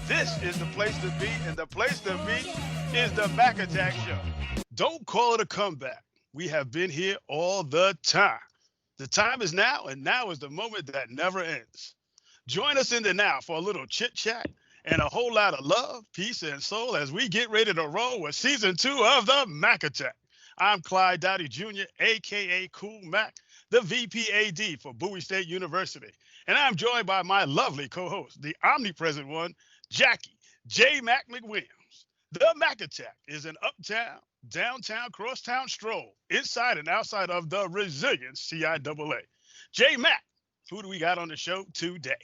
This is the place to be, and the place to be is the Mac Attack Show. Don't call it a comeback. We have been here all the time. The time is now, and now is the moment that never ends. Join us in the now for a little chit chat and a whole lot of love, peace, and soul as we get ready to roll with season 2 of the Mac Attack. I'm Clyde Dowdy Jr., aka Cool Mac, the VPAD for Bowie State University. And I'm joined by my lovely co-host, the omnipresent one, Jackie J. Mac McWilliams. The Mac Attack is an uptown, downtown, crosstown stroll inside and outside of the resilient CIAA. J. Mac, who do we got on the show today?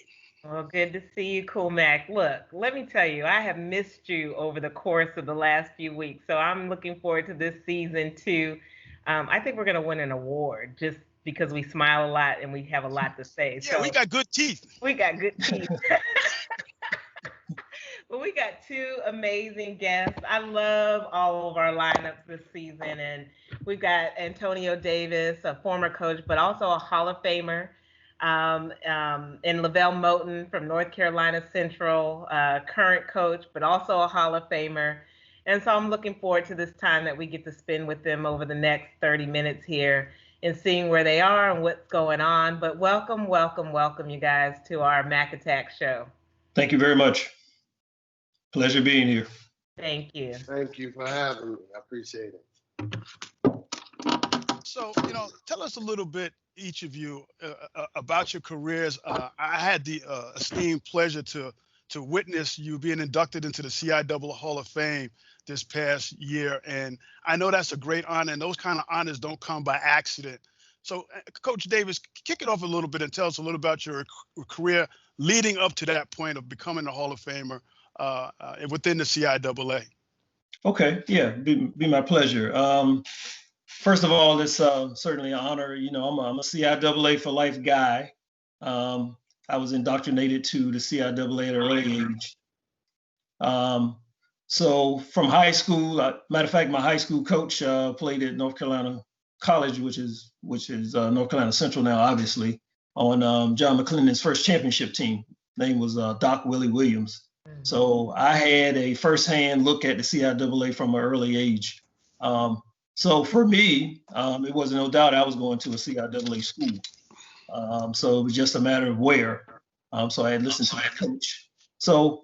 Well, good to see you, Cool Mac. Look, let me tell you, I have missed you over the course of the last few weeks, so I'm looking forward to this season too. I think we're going to win an award just because we smile a lot and we have a lot to say. Yeah, so, we got good teeth. We got good teeth. Well, we got two amazing guests. I love all of our lineups this season, and we've got Antonio Davis, a former coach, but also a Hall of Famer. And Levelle Moton from North Carolina Central, current coach, but also a Hall of Famer. And so I'm looking forward to this time that we get to spend with them over the next 30 minutes here and seeing where they are and what's going on. But welcome, welcome, welcome, you guys, to our Mac Attack show. Thank you very much. Pleasure being here. Thank you. Thank you for having me. I appreciate it. So, tell us a little bit, each of you, about your careers. I had the esteemed pleasure to witness you being inducted into the CIAA Hall of Fame this past year. And I know that's a great honor, and those kind of honors don't come by accident. So, Coach Davis, kick it off a little bit and tell us a little about your career leading up to that point of becoming a Hall of Famer within the CIAA. Okay, yeah, be my pleasure. First of all, it's certainly an honor. I'm a CIAA for life guy. I was indoctrinated to the CIAA at an early age. So from high school, matter of fact, my high school coach played at North Carolina College, which is North Carolina Central now, obviously, on John McClendon's first championship team. Name was Doc Willie Williams. So I had a firsthand look at the CIAA from an early age. So for me, it was no doubt I was going to a CIAA school. So it was just a matter of where. So I had listened to my coach. So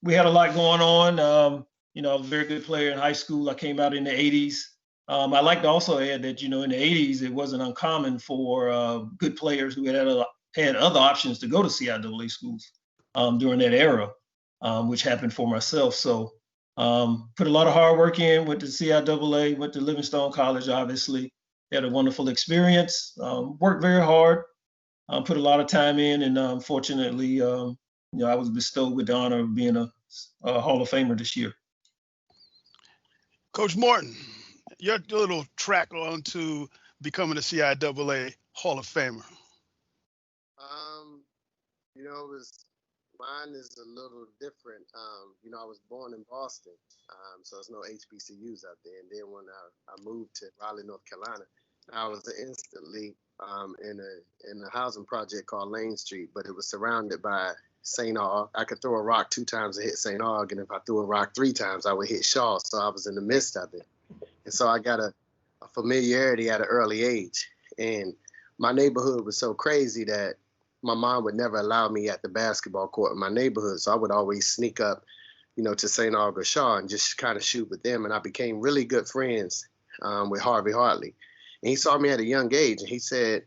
we had a lot going on. I was a very good player in high school. I came out in the 80s. I like to also add that, in the 80s, it wasn't uncommon for good players who had other options to go to CIAA schools during that era, which happened for myself. So put a lot of hard work in, went to CIAA, went to Livingstone College, obviously. Had a wonderful experience, worked very hard, put a lot of time in, and fortunately, I was bestowed with the honor of being a Hall of Famer this year. Coach Morton, your little track on to becoming a CIAA Hall of Famer. Mine is a little different. I was born in Boston, so there's no HBCUs out there. And then when I moved to Raleigh, North Carolina, I was instantly in a housing project called Lane Street, but it was surrounded by St. Aug. I could throw a rock 2 times and hit St. Aug, and if I threw a rock 3 times, I would hit Shaw. So I was in the midst of it. And so I got a familiarity at an early age. And my neighborhood was so crazy that my mom would never allow me at the basketball court in my neighborhood. So I would always sneak up, to St. Aug or Shaw and just kind of shoot with them. And I became really good friends with Harvey Hartley. And he saw me at a young age and he said,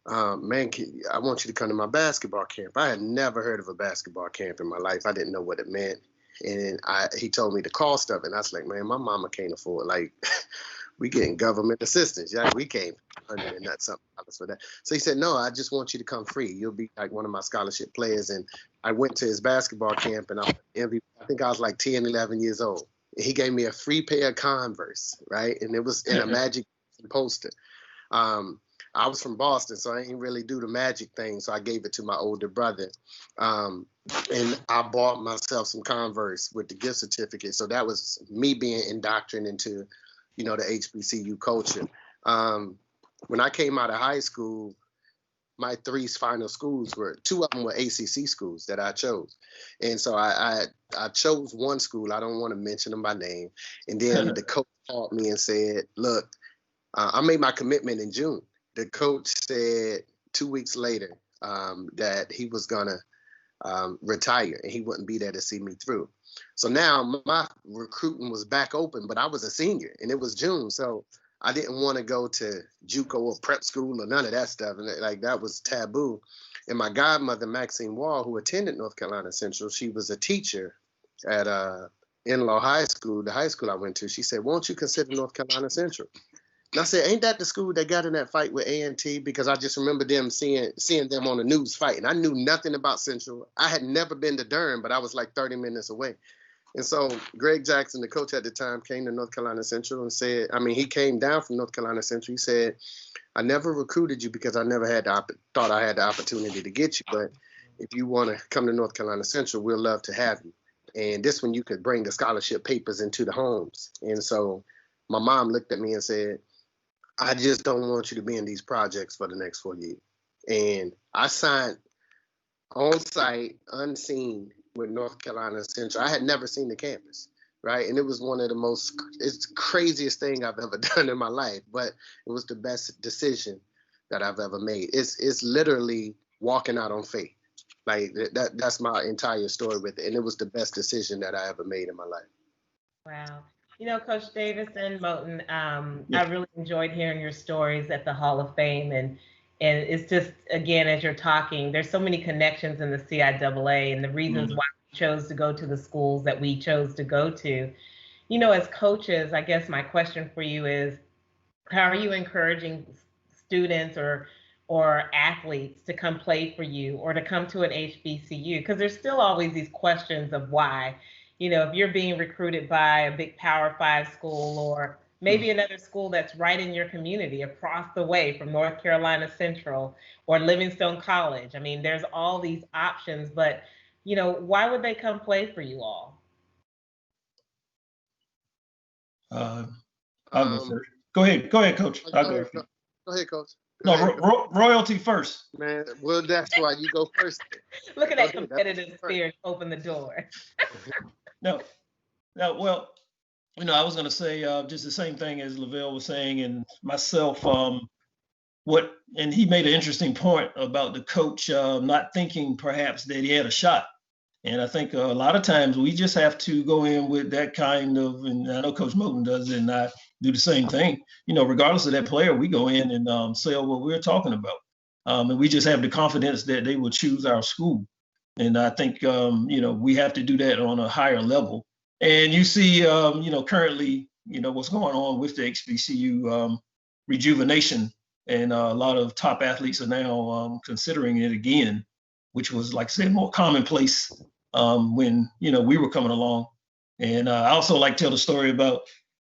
man, I want you to come to my basketball camp. I had never heard of a basketball camp in my life. I didn't know what it meant. And he told me the cost of it. And I was like, man, my mama can't afford, we getting government assistance. Yeah, we can't $100 and something for that. So he said, no, I just want you to come free. You'll be like one of my scholarship players. And I went to his basketball camp and I think I was like 10, 11 years old. And he gave me a free pair of Converse, right? And it was in a Magic poster. I was from Boston, so I didn't really do the Magic thing. So I gave it to my older brother. And I bought myself some Converse with the gift certificate. So that was me being indoctrinated into the HBCU culture. When I came out of high school, my three final schools were, two of them were ACC schools that I chose. And so I chose one school. I don't want to mention them by name. And then the coach called me and said, look, I made my commitment in June. The coach said 2 weeks later that he was going to retire and he wouldn't be there to see me through. So now my recruiting was back open, but I was a senior and it was June. So I didn't want to go to JUCO or prep school or none of that stuff. And like that was taboo. And my godmother, Maxine Wall, who attended North Carolina Central, she was a teacher at In-Law High School, the high school I went to. She said, won't you consider North Carolina Central? And I said, ain't that the school that got in that fight with A&T? Because I just remember them seeing them on the news fighting. I knew nothing about Central. I had never been to Durham, but I was like 30 minutes away. And so Greg Jackson, the coach at the time, came to North Carolina Central and said, he came down from North Carolina Central. He said, I never recruited you because I never thought I had the opportunity to get you. But if you want to come to North Carolina Central, we'll love to have you. And this one, you could bring the scholarship papers into the homes. And so my mom looked at me and said, I just don't want you to be in these projects for the next 4 years. And I signed on site, unseen, with North Carolina Central. I had never seen the campus, right? And it was one of it's the craziest thing I've ever done in my life, but it was the best decision that I've ever made. It's literally walking out on faith. Like that's my entire story with it. And it was the best decision that I ever made in my life. Wow. Coach Davis and Moton, I really enjoyed hearing your stories at the Hall of Fame. And it's just, again, as you're talking, there's so many connections in the CIAA and the reasons why we chose to go to the schools that we chose to go to. As coaches, I guess my question for you is, how are you encouraging students or athletes to come play for you or to come to an HBCU? Because there's still always these questions of why. If you're being recruited by a big Power 5 school or maybe another school that's right in your community across the way from North Carolina Central or Livingstone College. There's all these options, but, why would they come play for you all? I'll go first. Go ahead, Coach. I'll go. Go ahead, Coach. Royalty first. Man, well, that's why you go first. Look at that competitive spirit open the door. No, well, I was going to say just the same thing as Levelle was saying, and myself. And he made an interesting point about the coach not thinking perhaps that he had a shot. And I think a lot of times we just have to go in with that kind of, and I know Coach Moton does it, and I do the same thing. Regardless of that player, we go in and sell what we're talking about, and we just have the confidence that they will choose our school. And I think we have to do that on a higher level. And you see, currently, what's going on with the HBCU rejuvenation, and a lot of top athletes are now considering it again, which was, like I said, more commonplace when we were coming along. And I also like to tell the story about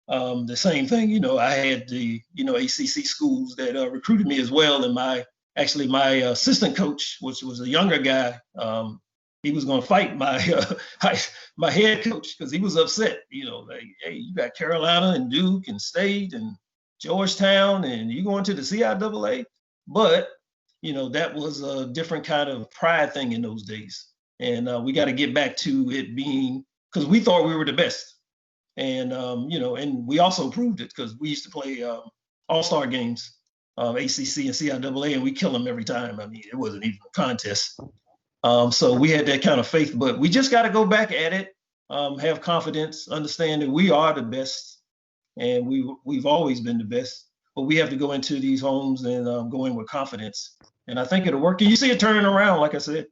the same thing. I had the ACC schools that recruited me as well, and my assistant coach, which was a younger guy, he was going to fight my my head coach because he was upset. Like, hey, you got Carolina and Duke and State and Georgetown, and you going to the CIAA, but that was a different kind of pride thing in those days. And we got to get back to it being, because we thought we were the best. And, and we also proved it because we used to play all-star games, ACC and CIAA, and we kill them every time. It wasn't even a contest. So we had that kind of faith, but we just got to go back at it, have confidence, understand that we are the best, and we've always been the best. But we have to go into these homes and go in with confidence. And I think it'll work. And you see it turning around, like I said.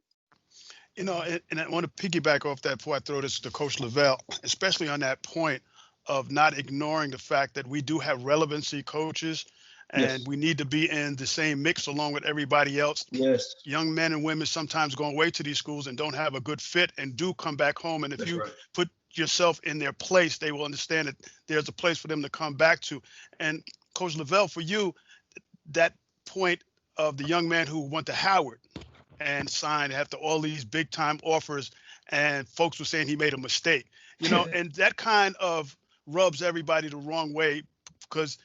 And I want to piggyback off that before I throw this to Coach Levelle, especially on that point of not ignoring the fact that we do have relevancy coaches, and we need to be in the same mix along with everybody else. Yes. Young men and women sometimes go away to these schools and don't have a good fit and do come back home. And if put yourself in their place, they will understand that there's a place for them to come back to. And Coach Levelle, for you, that point of the young man who went to Howard and signed after all these big time offers, and folks were saying he made a mistake, and that kind of rubs everybody the wrong way because,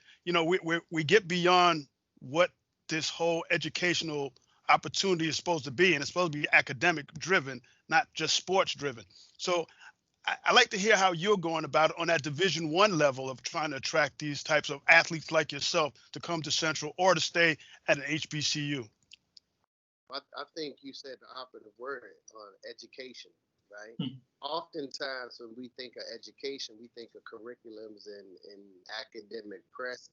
we get beyond what this whole educational opportunity is supposed to be, and it's supposed to be academic driven, not just sports driven. So I like to hear how you're going about it on that Division I level of trying to attract these types of athletes like yourself to come to Central or to stay at an HBCU. I think you said the operative word on education, right? Oftentimes when we think of education, we think of curriculums and academic prestige,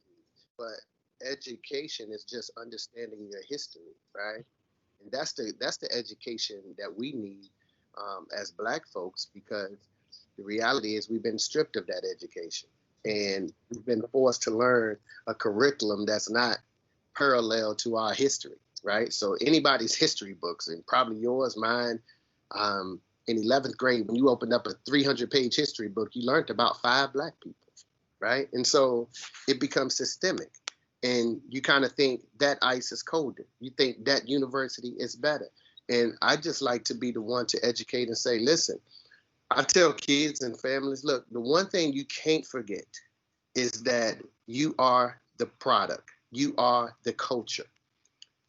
but education is just understanding your history, right? And that's the education that we need as Black folks, because the reality is we've been stripped of that education, and we've been forced to learn a curriculum that's not parallel to our history, right? So anybody's history books, and probably yours, mine, in 11th grade, when you opened up a 300-page history book, you learned about 5 Black people, right? And so it becomes systemic, and you kind of think that ice is colder. You think that university is better. And I just like to be the one to educate and say, listen, I tell kids and families, look, the one thing you can't forget is that you are the product. You are the culture.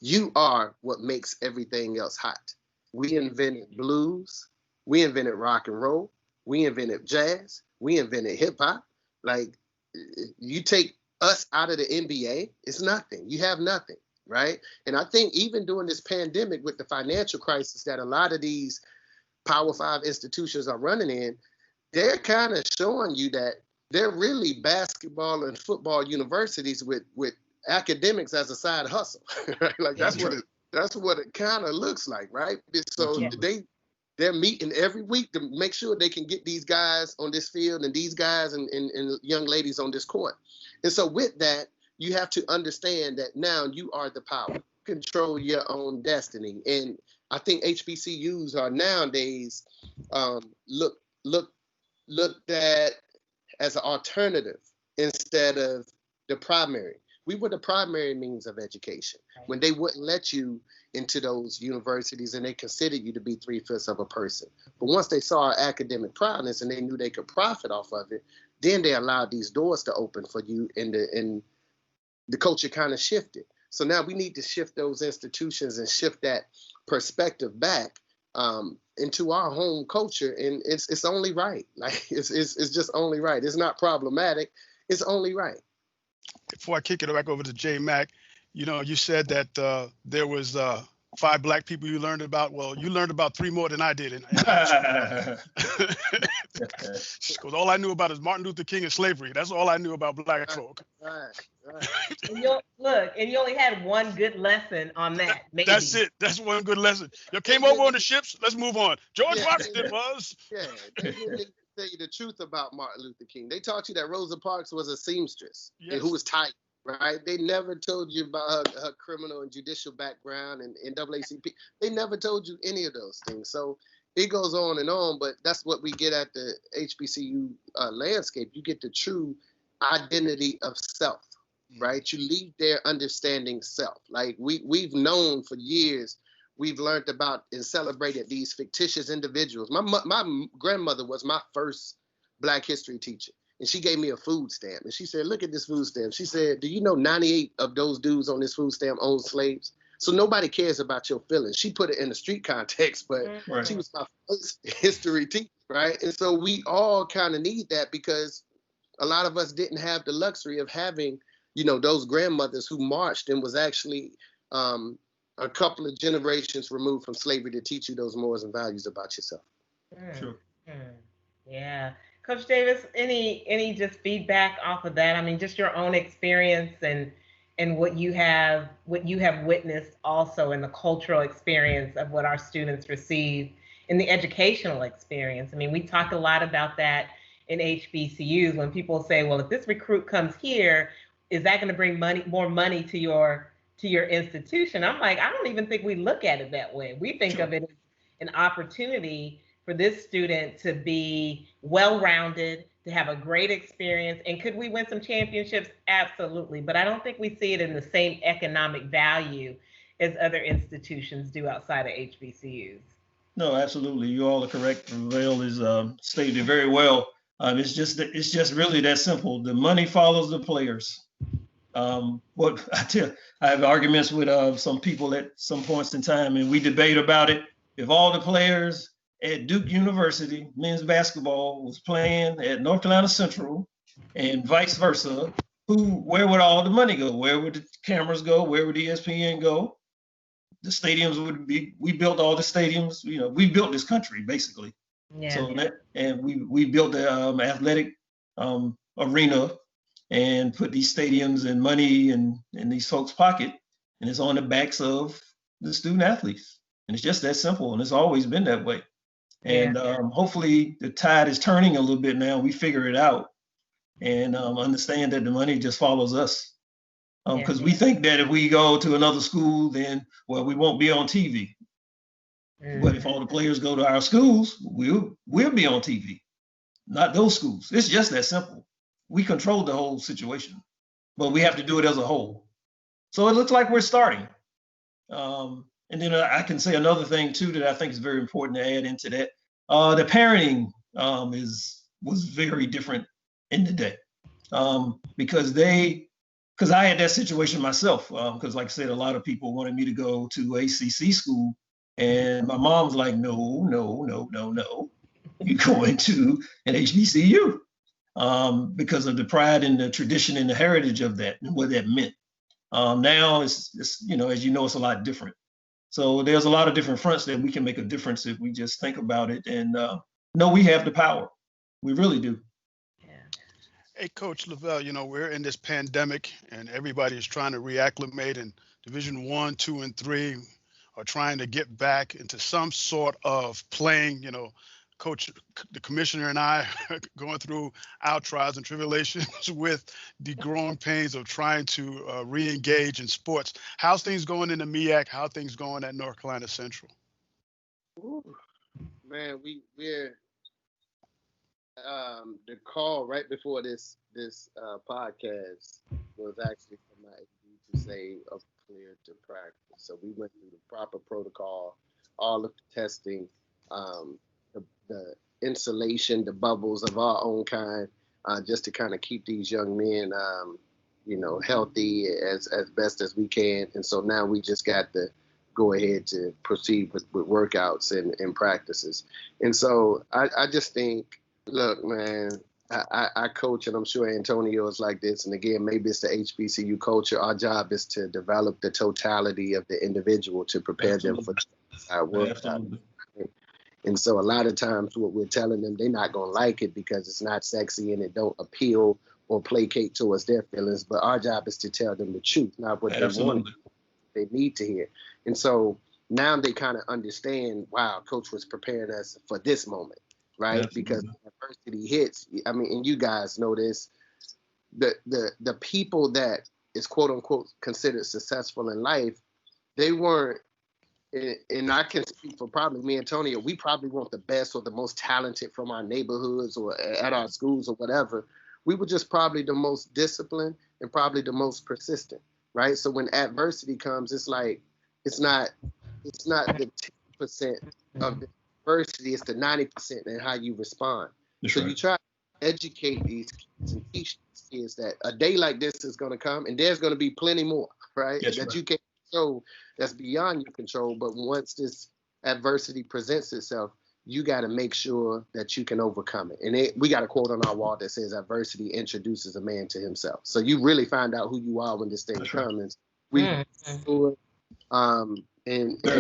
You are what makes everything else hot. We invented blues. We invented rock and roll. We invented jazz. We invented hip hop. Like, you take us out of the NBA, it's nothing. You have nothing, right? And I think even during this pandemic with the financial crisis that a lot of these Power 5 institutions are running in, they're kind of showing you that they're really basketball and football universities with academics as a side hustle. Like that's what it kind of looks like, right? So they're meeting every week to make sure they can get these guys on this field and these guys and young ladies on this court. And so with that, you have to understand that now you are the power. Control your own destiny. And I think HBCUs are nowadays looked at as an alternative instead of the primary. We were the primary means of education when they wouldn't let you into those universities and they considered you to be 3/5 of a person. But once they saw our academic prowess and they knew they could profit off of it, then they allowed these doors to open for you, and the culture kind of shifted. So now we need to shift those institutions and shift that perspective back into our home culture, and it's only right. Like it's just only right. It's not problematic. It's only right. Before I kick it back over to J Mac, you said that there was 5 Black people you learned about. Well, you learned about 3 more than I did. Because all I knew about is Martin Luther King and slavery. That's all I knew about Black folk. Right. And you only had one good lesson on that. Maybe. That's it. That's one good lesson. You came over on the ships. Let's move on. George Washington was. Yeah, they didn't tell you the truth about Martin Luther King. They taught you that Rosa Parks was a seamstress and who was tight, right? They never told you about her criminal and judicial background and NAACP. They never told you any of those things. So it goes on, but that's what we get at the HBCU landscape. You get the true identity of self, right? You leave there understanding self. Like we've known for years, we've learned about and celebrated these fictitious individuals. My grandmother was my first Black history teacher, and she gave me a food stamp. And she said, look at this food stamp. She said, do you know 98 of those dudes on this food stamp owned slaves? So nobody cares about your feelings. She put it in the street context, but she was my first history teacher, right? And so we all kind of need that, because a lot of us didn't have the luxury of having, those grandmothers who marched and was actually a couple of generations removed from slavery to teach you those morals and values about yourself. Sure. Yeah. Coach Davis, any just feedback off of that? I mean, just your own experience and what you have witnessed also in the cultural experience of what our students receive in the educational experience. I mean, we talked a lot about that in HBCUs when people say, well, if this recruit comes here, is that going to bring more money to your institution? I'm like, I don't even think we look at it that way. We think of it as an opportunity for this student to be well-rounded, to have a great experience. And could we win some championships? Absolutely. But I don't think we see it in the same economic value as other institutions do outside of HBCUs. No, absolutely. You all are correct. Levelle is stated it very well. It's just really that simple. The money follows the players. What I have arguments with some people at some points in time, and we debate about it. If all the players at Duke University men's basketball was playing at North Carolina Central, and vice versa, where would all the money go? Where would the cameras go? Where would ESPN go? The stadiums would be. We built all the stadiums. We built this country basically. Yeah. So we built the athletic arena and put these stadiums and money in these folks' pocket, and it's on the backs of the student athletes. And it's just that simple, and it's always been that way. And hopefully the tide is turning a little bit now. We figure it out and understand that the money just follows us. Because we think that if we go to another school, then, we won't be on TV. But if all the players go to our schools, we'll be on TV, not those schools. It's just that simple. We control the whole situation, but we have to do it as a whole. So it looks like we're starting. And then I can say another thing too that I think is very important to add into that. The parenting was very different in the day because I had that situation myself. Because like I said, a lot of people wanted me to go to ACC school, and my mom was like, no, you're going to an HBCU. Because of the pride and the tradition and the heritage of that and what that meant. Now it's as it's a lot different. So there's a lot of different fronts that we can make a difference if we just think about it and know we have the power. We really do. Yeah. Hey, Coach Levelle, we're in this pandemic and everybody is trying to reacclimate, and Division 1, 2, and 3 are trying to get back into some sort of playing, Coach, the commissioner and I are going through our trials and tribulations with the growing pains of trying to re-engage in sports. How's things going in the MEAC? How are things going at North Carolina Central? Ooh, man, we're the call right before this podcast was actually for my AD to say of clear to practice. So we went through the proper protocol, all of the testing, the insulation, the bubbles of our own kind, just to kind of keep these young men, healthy as best as we can. And so now we just got to go ahead to proceed with workouts and practices. And so I just think, look, man, I coach, and I'm sure Antonio is like this. And again, maybe it's the HBCU culture. Our job is to develop the totality of the individual to prepare them for our workout. And so a lot of times what we're telling them, they're not going to like it because it's not sexy and it don't appeal or placate towards their feelings. But our job is to tell them the truth, not what they want, they need to hear. And so now they kind of understand, wow, Coach was preparing us for this moment, right? Absolutely. Because adversity hits. I mean, and you guys know this, the people that is quote unquote considered successful in life, they weren't, and I can speak for probably me and Antonio, we probably weren't the best or the most talented from our neighborhoods or at our schools or whatever. We were just probably the most disciplined and probably the most persistent, right? So when adversity comes, it's like, it's not the 10% of the adversity, it's the 90% in how you respond. That's so right. You try to educate these kids and teach these kids that a day like this is going to come and there's going to be plenty more, right? That's that right. You can't control, that's beyond your control. But once this adversity presents itself, you got to make sure that you can overcome it. And we got a quote on our wall that says adversity introduces a man to himself. So you really find out who you are when this thing comes. Right. Very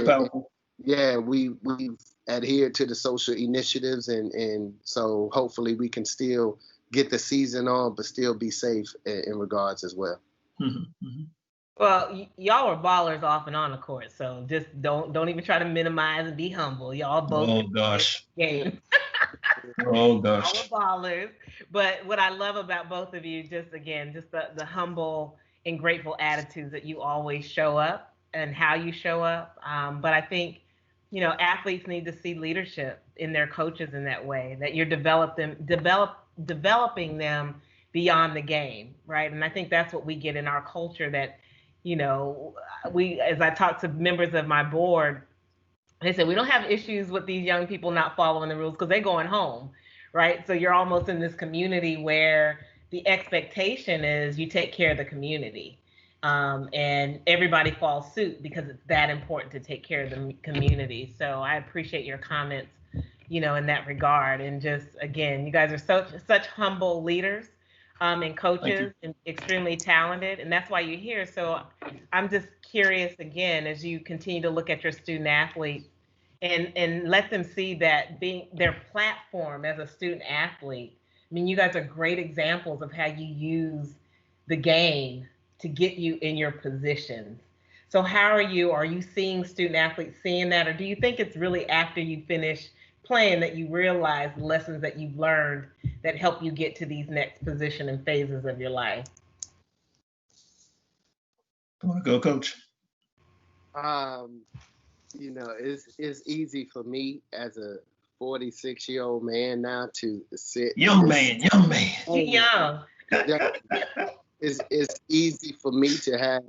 powerful. We've adhered to the social initiatives, and so hopefully we can still get the season on, but still be safe in regards as well. Mm-hmm. Mm-hmm. Well, y'all are ballers off and on the court, so just don't even try to minimize and be humble. Y'all both. Oh gosh. Game. Oh gosh. Y'all are ballers. But what I love about both of you, just the humble and grateful attitudes that you always show up and how you show up. But I think, athletes need to see leadership in their coaches in that way, that you're developing them beyond the game, right? And I think that's what we get in our culture, that as I talk to members of my board, they said we don't have issues with these young people not following the rules because they're going home, right? So you're almost in this community where the expectation is you take care of the community. And everybody falls suit because it's that important to take care of the community. So I appreciate your comments, in that regard. And just, again, you guys are such humble leaders and coaches and extremely talented. And that's why you're here. So I'm just curious, again, as you continue to look at your student athletes and let them see that being their platform as a student athlete. I mean, you guys are great examples of how you use the game to get you in your positions. So how are you seeing student athletes seeing that? Or do you think it's really after you finish playing that you realize the lessons that you've learned that help you get to these next position and phases of your life? You want to go, Coach? It's easy for me as a 46-year-old man now to sit. Young man. You're young. It's easy for me to have,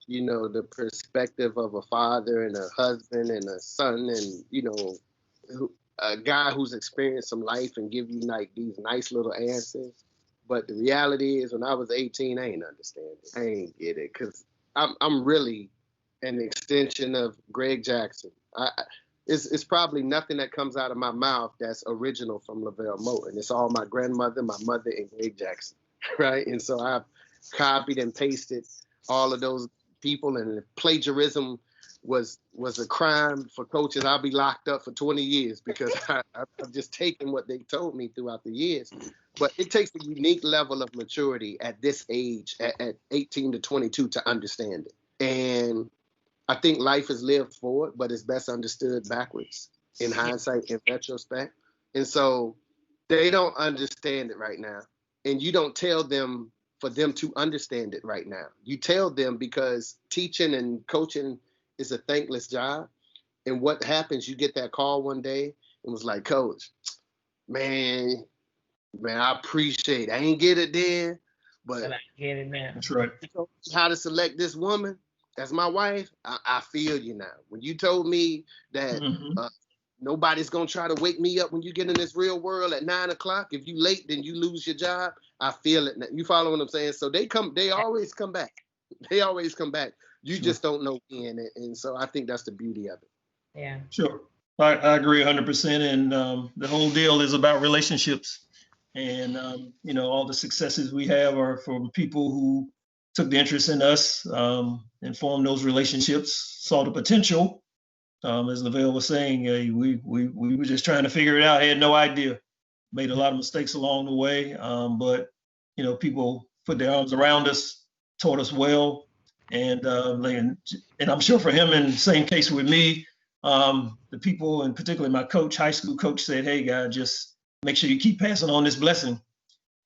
the perspective of a father and a husband and a son and, a guy who's experienced some life and give you like these nice little answers. But the reality is when I was 18, I ain't understand it. I ain't get it because I'm really an extension of Greg Jackson. It's probably nothing that comes out of my mouth that's original from Levelle Moton. It's all my grandmother, my mother, and Greg Jackson, right? And so I've copied and pasted all of those people, and plagiarism was a crime for coaches. I'll be locked up for 20 years because I've just taken what they told me throughout the years. But it takes a unique level of maturity at this age, at 18 to 22, to understand it. And I think life is lived forward, but it's best understood backwards in hindsight, in retrospect. And so they don't understand it right now. And you don't tell them for them to understand it right now. You tell them because teaching and coaching is a thankless job. And what happens, you get that call one day and was like, Coach, man, I appreciate it. I ain't get it then, but I get it now. That's right. How to select this woman as my wife, I feel you now. When you told me that nobody's going to try to wake me up when you get in this real world at 9 o'clock. If you late, then you lose your job. I feel it now. You follow what I'm saying? So they always come back. They always come back. You just don't know when. And so I think that's the beauty of it. Yeah. Sure. I agree 100%. And the whole deal is about relationships. And, all the successes we have are from people who took the interest in us and formed those relationships, saw the potential. As Levelle was saying, we were just trying to figure it out. I had no idea. Made a lot of mistakes along the way. But, people put their arms around us, taught us well. And I'm sure for him, in the same case with me, the people, and particularly my coach, high school coach, said, hey, guys, just make sure you keep passing on this blessing.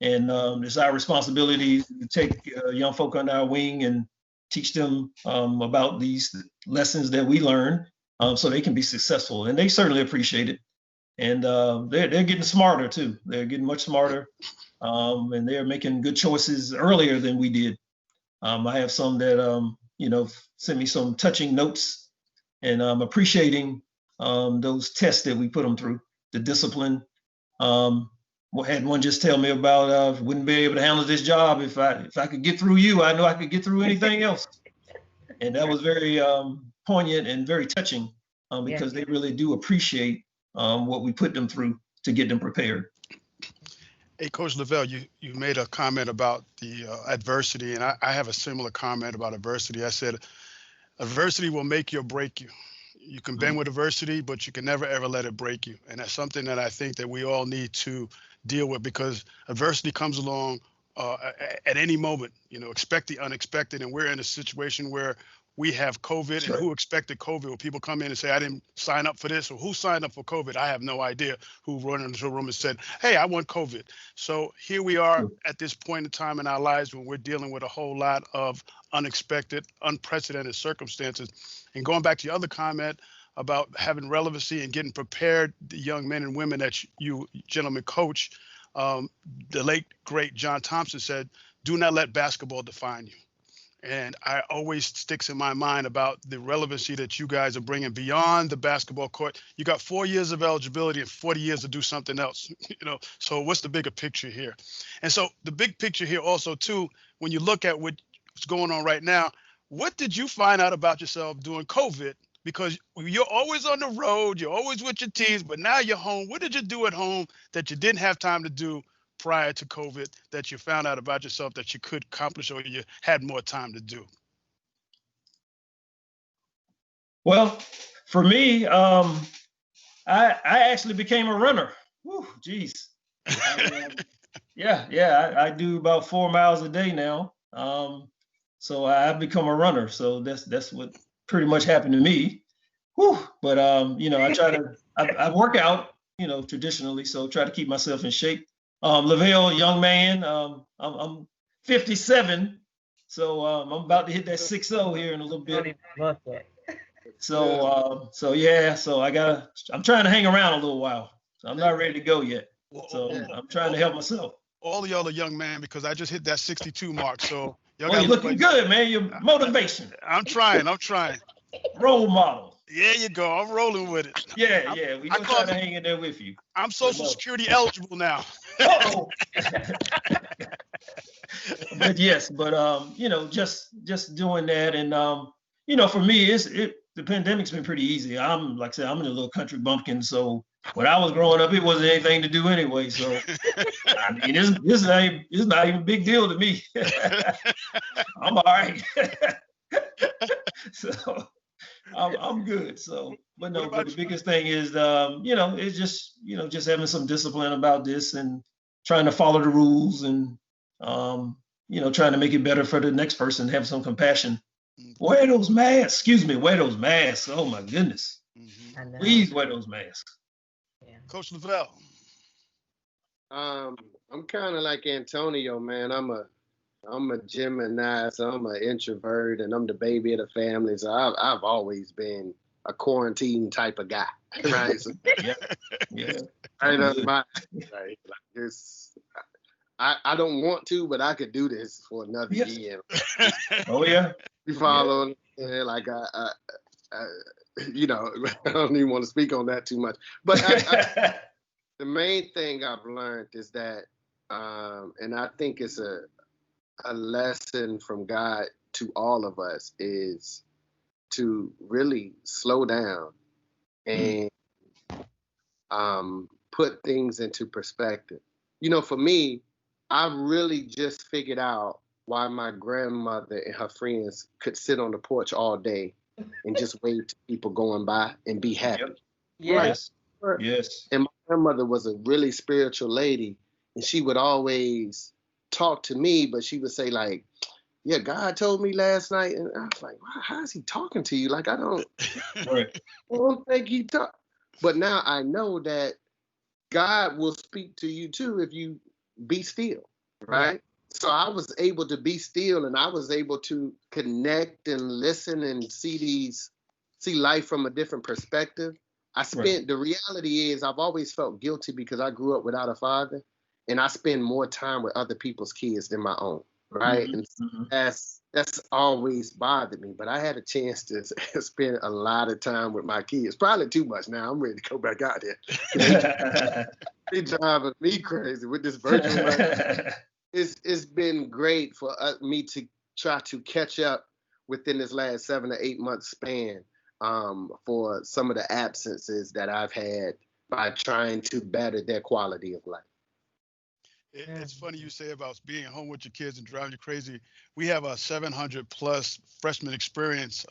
And it's our responsibility to take young folk under our wing and teach them about these lessons that we learn so they can be successful. And they certainly appreciate it. And they're getting smarter, too. They're getting much smarter. And they're making good choices earlier than we did. I have some that, sent me some touching notes, and I'm appreciating those tests that we put them through, the discipline. Had one just tell me about wouldn't be able to handle this job if I could get through you. I know I could get through anything else. And that was very poignant and very touching because they really do appreciate what we put them through to get them prepared. Hey, Coach Levelle, you made a comment about the adversity, and I have a similar comment about adversity. I said, adversity will make you or break you. You can bend with adversity, but you can never, ever let it break you. And that's something that I think that we all need to deal with, because adversity comes along at any moment. Expect the unexpected. And we're in a situation where we have COVID, and who expected COVID? When people come in and say, I didn't sign up for this, or who signed up for COVID? I have no idea who ran into a room and said, hey, I want COVID. So here we are at this point in time in our lives when we're dealing with a whole lot of unexpected, unprecedented circumstances. And going back to your other comment about having relevancy and getting prepared, the young men and women that you gentlemen coach, the late, great John Thompson said, do not let basketball define you. And I always sticks in my mind about the relevancy that you guys are bringing beyond the basketball court. You got 4 years of eligibility and 40 years to do something else, So what's the bigger picture here? And so the big picture here also too, when you look at what's going on right now, what did you find out about yourself during COVID? Because you're always on the road, you're always with your teams, but now you're home. What did you do at home that you didn't have time to do prior to COVID that you found out about yourself that you could accomplish or you had more time to do? Well, for me, I actually became a runner. Whew, geez. I do about 4 miles a day now. So I've become a runner. So that's what pretty much happened to me. Whew. But I work out, traditionally, so try to keep myself in shape. Levelle, young man, I'm 57, so I'm about to hit that 6-0 here in a little bit. So I'm trying to hang around a little while. So I'm not ready to go yet. So I'm trying to help myself. All of y'all are young man because I just hit that 62 mark. So you're looking good, man. Your motivation. I'm trying. Role model. There you go. I'm rolling with it. Yeah. We're gonna try to hang in there with you. I'm Social Security eligible now. Uh-oh. But yes, just doing that, and for me, the pandemic's been pretty easy. I'm like I said, I'm in a little country bumpkin, so when I was growing up, it wasn't anything to do anyway. So I mean, it's not even a big deal to me. I'm all right. So I'm good. So, but the biggest thing is, it's just having some discipline about this and trying to follow the rules and, trying to make it better for the next person, have some compassion. Wear those masks. Wear those masks. Oh my goodness. Mm-hmm. Please wear those masks. Yeah. Coach Levelle. I'm kind of like Antonio, man. I'm a Gemini, so I'm an introvert, and I'm the baby of the family. So I've always been a quarantine type of guy, right? So, yeah. I don't want to, but I could do this for another year. Oh yeah. You follow? Yeah. Like I don't even want to speak on that too much. But the main thing I've learned is that, and I think it's a lesson from God to all of us, is to really slow down and put things into perspective. For me, I really just figured out why my grandmother and her friends could sit on the porch all day and just wave to people going by and be happy. Yep. Yes. And my grandmother was a really spiritual lady, and she would always talk to me, but she would say like, yeah, God told me last night. And I was like, wow, how is he talking to you? Like, I don't think he talk. But now I know that God will speak to you too if you be still, right? So I was able to be still, and I was able to connect and listen and see life from a different perspective. The reality is I've always felt guilty because I grew up without a father, and I spend more time with other people's kids than my own, right? Mm-hmm. And that's always bothered me. But I had a chance to spend a lot of time with my kids. Probably too much now. I'm ready to go back out there. They're driving me crazy with this virtual life. It's been great for me to try to catch up within this last 7 to 8 month span for some of the absences that I've had by trying to better their quality of life. It's funny you say about being home with your kids and driving you crazy. We have a 700 plus freshman experience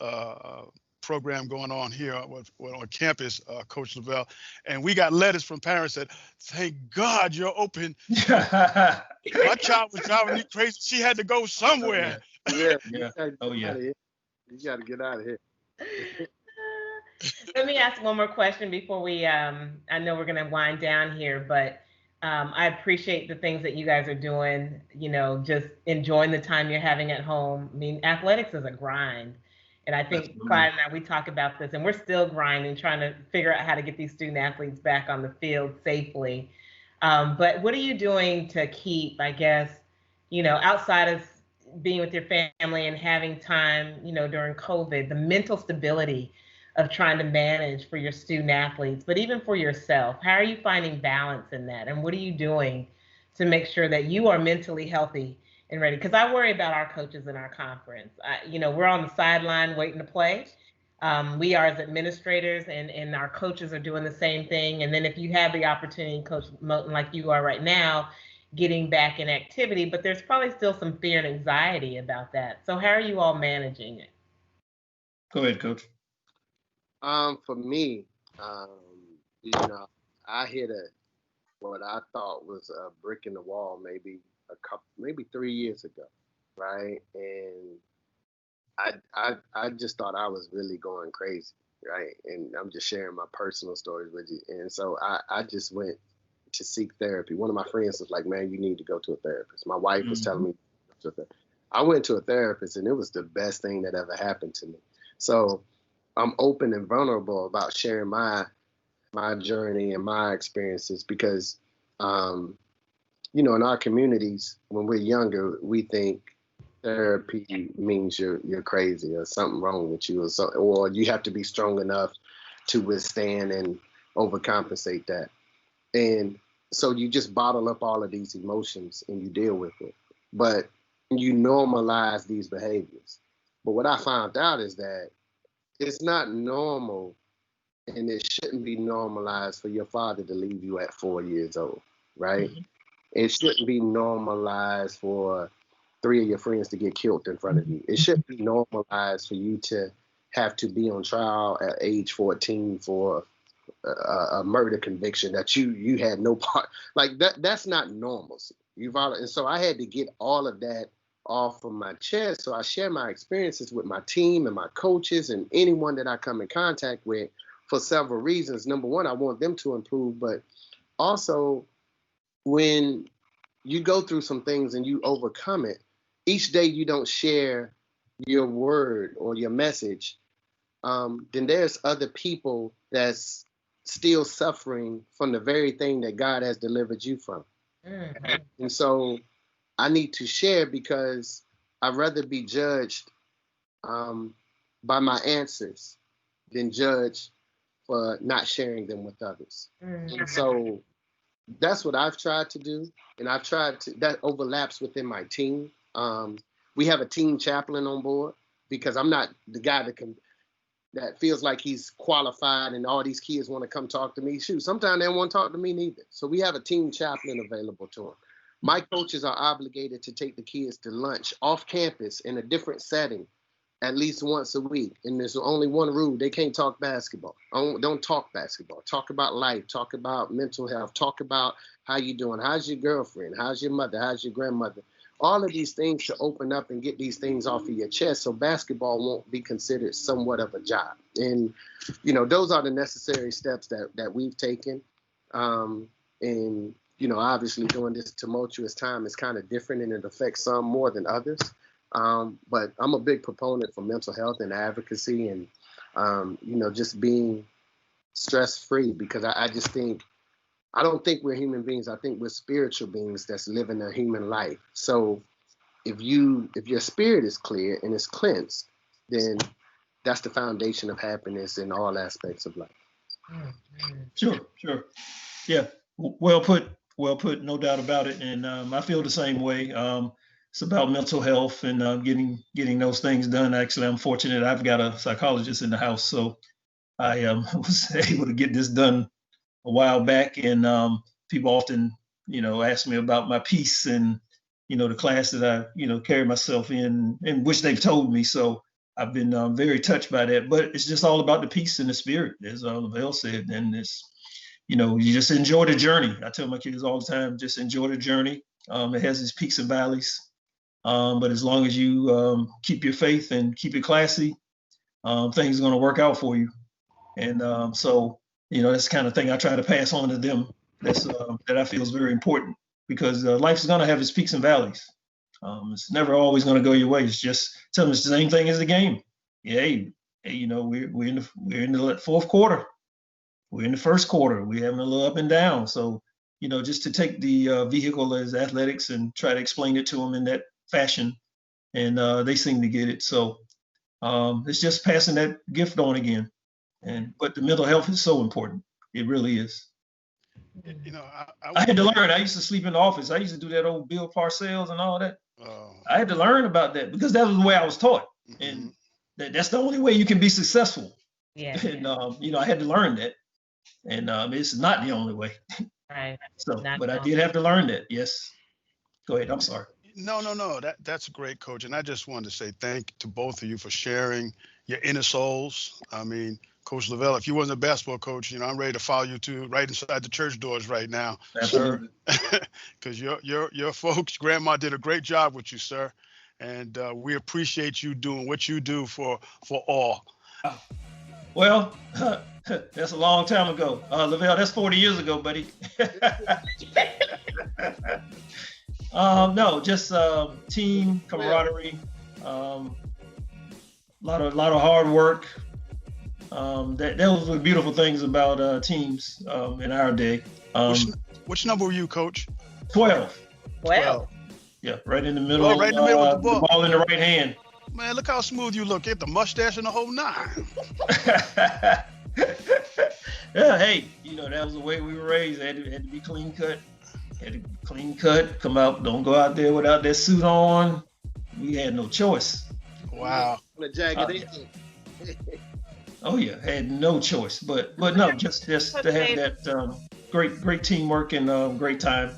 program going on here on campus, Coach Levelle, and we got letters from parents that, thank God you're open. My child was driving me crazy. She had to go somewhere. Yeah. Oh yeah. You got to get out of here. Let me ask one more question before we. I know we're gonna wind down here, but I appreciate the things that you guys are doing. Just enjoying the time you're having at home. I mean, athletics is a grind. And I think Clyde and I, we talk about this, and we're still grinding, trying to figure out how to get these student athletes back on the field safely. But what are you doing to keep, I guess, outside of being with your family and having time, during COVID, the mental stability of trying to manage for your student athletes, but even for yourself, how are you finding balance in that? And what are you doing to make sure that you are mentally healthy and ready? Because I worry about our coaches in our conference. We're on the sideline waiting to play. We are as administrators, and our coaches are doing the same thing. And then if you have the opportunity, Coach Moton, like you are right now, getting back in activity, but there's probably still some fear and anxiety about that. So how are you all managing it? Go ahead, Coach. For me, I hit what I thought was a brick in the wall maybe 3 years ago, right? And I just thought I was really going crazy, right? And I'm just sharing my personal stories with you. And so I just went to seek therapy. One of my friends was like, man, you need to go to a therapist. My wife was telling me to go to a therapist. I went to a therapist, and it was the best thing that ever happened to me. So I'm open and vulnerable about sharing my journey and my experiences because, in our communities, when we're younger, we think therapy means you're crazy or something wrong with you, or you have to be strong enough to withstand and overcompensate that. And so you just bottle up all of these emotions and you deal with it. But you normalize these behaviors. But what I found out is that it's not normal, and it shouldn't be normalized for your father to leave you at 4 years old, right? Mm-hmm. It shouldn't be normalized for 3 of your friends to get killed in front of you. It shouldn't be normalized for you to have to be on trial at age 14 for a murder conviction that you had no part. Like that's not normal. And so I had to get all of that off of my chest. So I share my experiences with my team and my coaches and anyone that I come in contact with for several reasons. Number one, I want them to improve, but also when you go through some things and you overcome it, each day you don't share your word or your message, then there's other people that's still suffering from the very thing that God has delivered you from. Mm-hmm. And so I need to share because I'd rather be judged by my answers than judged for not sharing them with others. Mm-hmm. And so that's what I've tried to do. And that overlaps within my team. We have a team chaplain on board because I'm not the guy that feels like he's qualified and all these kids want to come talk to me. Shoot, sometimes they don't want to talk to me neither. So we have a team chaplain available to them. My coaches are obligated to take the kids to lunch off campus in a different setting at least once a week. And there's only one rule: they can't talk basketball. Don't talk basketball. Talk about life. Talk about mental health. Talk about how you doing. How's your girlfriend? How's your mother? How's your grandmother? All of these things to open up and get these things off of your chest so basketball won't be considered somewhat of a job. And, those are the necessary steps that we've taken. And, obviously during this tumultuous time is kind of different and it affects some more than others. But I'm a big proponent for mental health and advocacy and, just being stress-free because I just think, I don't think we're human beings. I think we're spiritual beings that's living a human life. So if your spirit is clear and is cleansed, then that's the foundation of happiness in all aspects of life. Sure. Yeah, well put, no doubt about it. And I feel the same way. It's about mental health and getting those things done. Actually, I'm fortunate I've got a psychologist in the house, so I was able to get this done a while back. And people often, ask me about my peace and, the class that I, carry myself in, and which they've told me. So I've been very touched by that. But it's just all about the peace and the spirit, as Levelle said. And it's, you just enjoy the journey. I tell my kids all the time, just enjoy the journey. It has its peaks and valleys. But as long as you keep your faith and keep it classy, things are going to work out for you. And so, that's the kind of thing I try to pass on to them. That's that I feel is very important because life is going to have its peaks and valleys. It's never always going to go your way. It's just tell them it's the same thing as the game. Yeah, hey, we're in the fourth quarter. We're in the first quarter. We're having a little up and down. So, just to take the vehicle as athletics and try to explain it to them in that fashion and they seem to get it. So it's just passing that gift on again. But the mental health is so important. It really is. You know, I had to learn. I used to sleep in the office. I used to do that old Bill Parcells and all that. I had to learn about that because that was the way I was taught, and that's the only way you can be successful. Yeah. And I had to learn that, and it's not the only way. Right. So, but I did have to learn that. Yes. Go ahead. I'm sorry. No. That's great, Coach. And I just wanted to say thank you to both of you for sharing your inner souls. I mean, Coach Levelle, if you wasn't a basketball coach, I'm ready to follow you to right inside the church doors right now, Absolutely. sir. Because your folks, Grandma did a great job with you, sir. And we appreciate you doing what you do for all. Well, that's a long time ago. Levelle, that's 40 years ago, buddy. No, just team camaraderie, a lot of hard work. That was the beautiful things about teams in our day. Which number were you, Coach? 12. 12. Yeah, right in the middle. Oh, right in the middle with the ball. The ball in the right hand. Man, look how smooth you look. Get the mustache and the whole nine. Yeah, hey, that was the way we were raised. Had to be clean cut. Had to be clean cut. Come out. Don't go out there without that suit on. We had no choice. Wow. The jacket. Oh yeah, had no choice. But no, just to have that great teamwork and great time.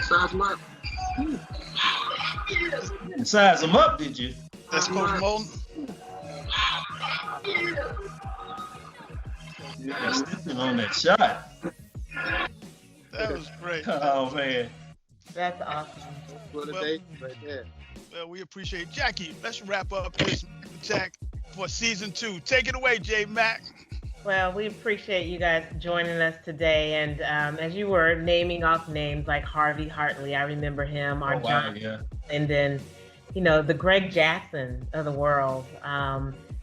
Size them up. Size them up, did you? That's Coach Moton. Yeah, stepping on that shot. That was great. Oh man. That's awesome. What a day right there. Well, we appreciate Jackie. Let's wrap up this attack for season 2. Take it away, J Mac. Well, we appreciate you guys joining us today. And as you were naming off names like Harvey Hartley, I remember him, our John, yeah. And then, the Greg Jackson of the world.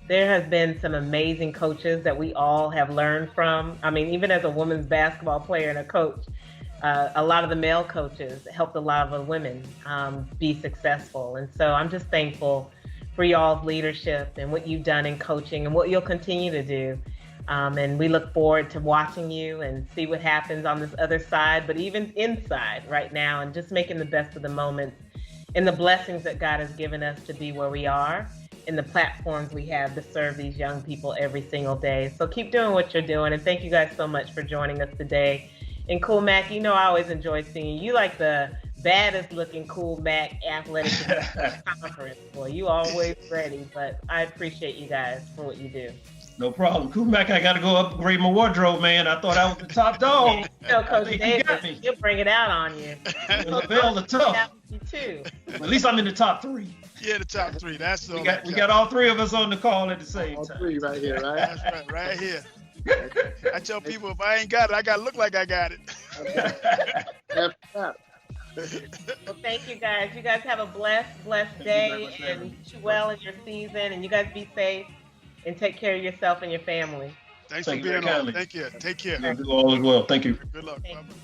There has been some amazing coaches that we all have learned from. I mean, even as a women's basketball player and a coach, a lot of the male coaches helped a lot of the women be successful. And so I'm just thankful for y'all's leadership and what you've done in coaching and what you'll continue to do. And we look forward to watching you and see what happens on this other side, but even inside right now, and just making the best of the moments and the blessings that God has given us to be where we are and the platforms we have to serve these young people every single day. So keep doing what you're doing. And thank you guys so much for joining us today. And Cool Mac, I always enjoy seeing you like the baddest looking Cool Mac athletic conference. Boy, you always ready, but I appreciate you guys for what you do. No problem. Cool Mac, I got to go upgrade my wardrobe, man. I thought I was the top dog. Coach Davis, he'll bring it out on you. Levelle the tough. You too. At least I'm in the top 3. Yeah, the top 3. That's we got all 3 of us on the call at the same All time. 3 right here, right? That's right here. I tell people if I ain't got it, I got to look like I got it. Well, thank you guys. You guys have a blessed day and do well in your season. And you guys be safe and take care of yourself and your family. Thanks for being on. Thank you. Take care. Do all as well. Thank you. Good luck. Thank Bye-bye.